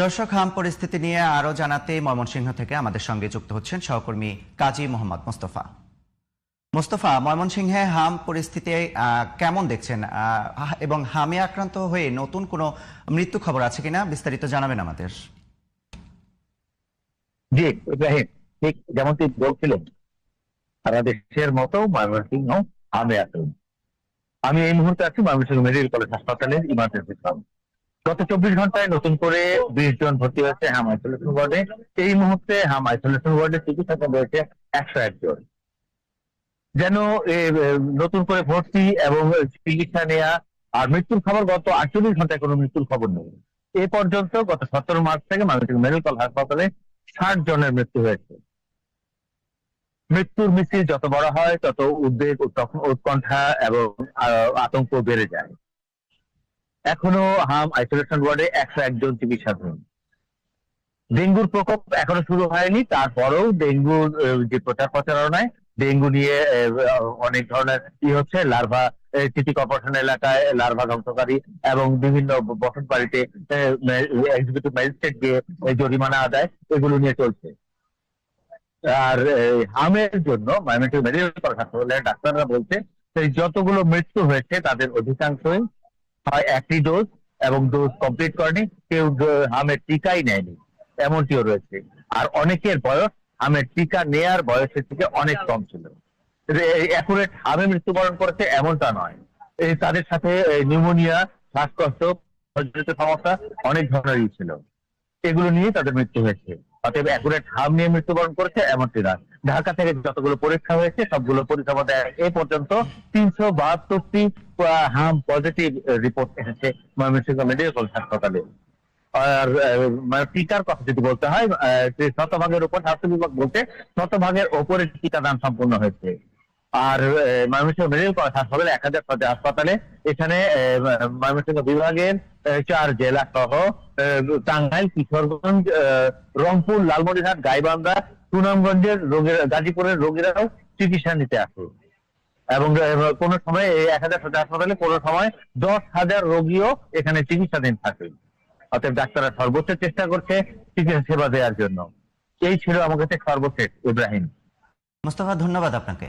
দর্শক, হাম পরিস্থিতি নিয়ে আরো জানাতে ময়মনসিংহ থেকে আমাদের সঙ্গে যুক্ত হচ্ছেন সহকর্মী কাজী মোহাম্মদ মোস্তফা। মোস্তফা, ময়মনসিংহে হাম পরিস্থিতি কেমন দেখছেন এবং হামে আক্রান্ত হয়ে নতুন কোনো মৃত্যু খবর আছে কিনা বিস্তারিত জানাবেন আমাদের। জি ইব্রাহিম, ঠিক যেমনটি বলছিলেন, সারা দেশের মতো ময়মনসিংহ হামে আক্রান্ত। আমি এই মুহূর্তে আছি ময়মনসিংহ মেডিকেল কলেজ হাসপাতালের ইমার্জেন্সি বিভাগ। গত 24 ঘন্টায় নতুন করে 20 জন ভর্তি হয়েছে হাম আইসোলেশন ওয়ার্ডে। এই মুহূর্তে হাম আইসোলেশন ওয়ার্ডে চিকিৎসক রয়েছে 101 জন। যেন নতুন করে ভর্তি এবং চিকিৎসা নেওয়া আর মৃত্যুর খবর গত 48 ঘন্টায় কোনো মৃত্যুর খবর নেই। এ পর্যন্ত গত 17 মার্চ থেকে ময়মনসিংহ মেডিকেল কলেজ হাসপাতালে 60 জনের মৃত্যু হয়েছে। মৃত্যুর মিছিল যত বড় হয় তত উদ্বেগ, উৎকণ্ঠা এবং আতঙ্ক বেড়ে যায়। এখনো হাম আইসোলেশন ওয়ার্ডে 101 জন চিকিৎসাধীন। ডেঙ্গুর প্রকোপ এখনো শুরু হয়নি, তারপরেও ডেঙ্গুর যে প্রচার প্রচারণায় ডেঙ্গু নিয়ে অনেক ধরনের হচ্ছে। লার্ভা সিটি কর্পোরেশন এলাকায় লার্ভা ধ্বংসকারী এবং বিভিন্ন বসত বাড়িতে এক্সিকিউটিভ ম্যাজিস্ট্রেট গিয়ে জরিমানা আদায়, এগুলো নিয়ে চলছে। আর হামের জন্য ময়মনসিংহ মেডিকেল কলেজ হাসপাতালের ডাক্তাররা বলছে যতগুলো মৃত্যু হয়েছে তাদের অধিকাংশই হয় একটি ডোজ এবং ডোজ কমপ্লিট করেনি, কেউ হামের টিকাই নেয়নি, এমনটিও রয়েছে। আর অনেকের বয়স হামের টিকা নেয়ার বয়সের থেকে অনেক কম ছিল। অ্যাকুরেট হামে মৃত্যুবরণ করেছে এমনটা নয়, তাদের সাথে নিউমোনিয়া, শ্বাসকষ্ট, সমস্যা অনেক ধরনেরই ছিল, এগুলো নিয়ে তাদের মৃত্যু হয়েছে। অতএব অ্যাকুরেট হাম নিয়ে মৃত্যুবরণ করেছে এমনটি নয়। ঢাকা থেকে যতগুলো পরীক্ষা হয়েছে সবগুলো পরীক্ষা মধ্যে এ পর্যন্ত 372টি হাম পজিটিভ রিপোর্ট এসেছে ময়মনসিংহ মেডিকেল কলেজ হাসপাতালে। আর টিকার কথা যদি বলতে হয়, শতভাগের উপর স্বাস্থ্য বিভাগ বলতে শতভাগের ওপরে টিকাদান সম্পূর্ণ হয়েছে। আর ময়মনসিংহ মেডিকেল কলেজ হাসপাতালে 1000 হাসপাতালে এখানে ময়মনসিংহ বিভাগের 4 জেলা সহ টাঙ্গাইল, কিশোরগঞ্জ, রংপুর, লালমনিরহাট, গাইবান্ধা, সুনামগঞ্জের গাজীপুরের রোগীরাও চিকিৎসা নিতে আসে। এবং কোন সময় এই 1000 হাসপাতালে কোন সময় 10,000 রোগীও এখানে চিকিৎসাধীন থাকে। অতএব ডাক্তাররা সর্বোচ্চ চেষ্টা করছে চিকিৎসা সেবা দেওয়ার জন্য। এই ছিল আমার কাছে সর্বশেষ ইব্রাহিম। মোস্তফা, ধন্যবাদ আপনাকে।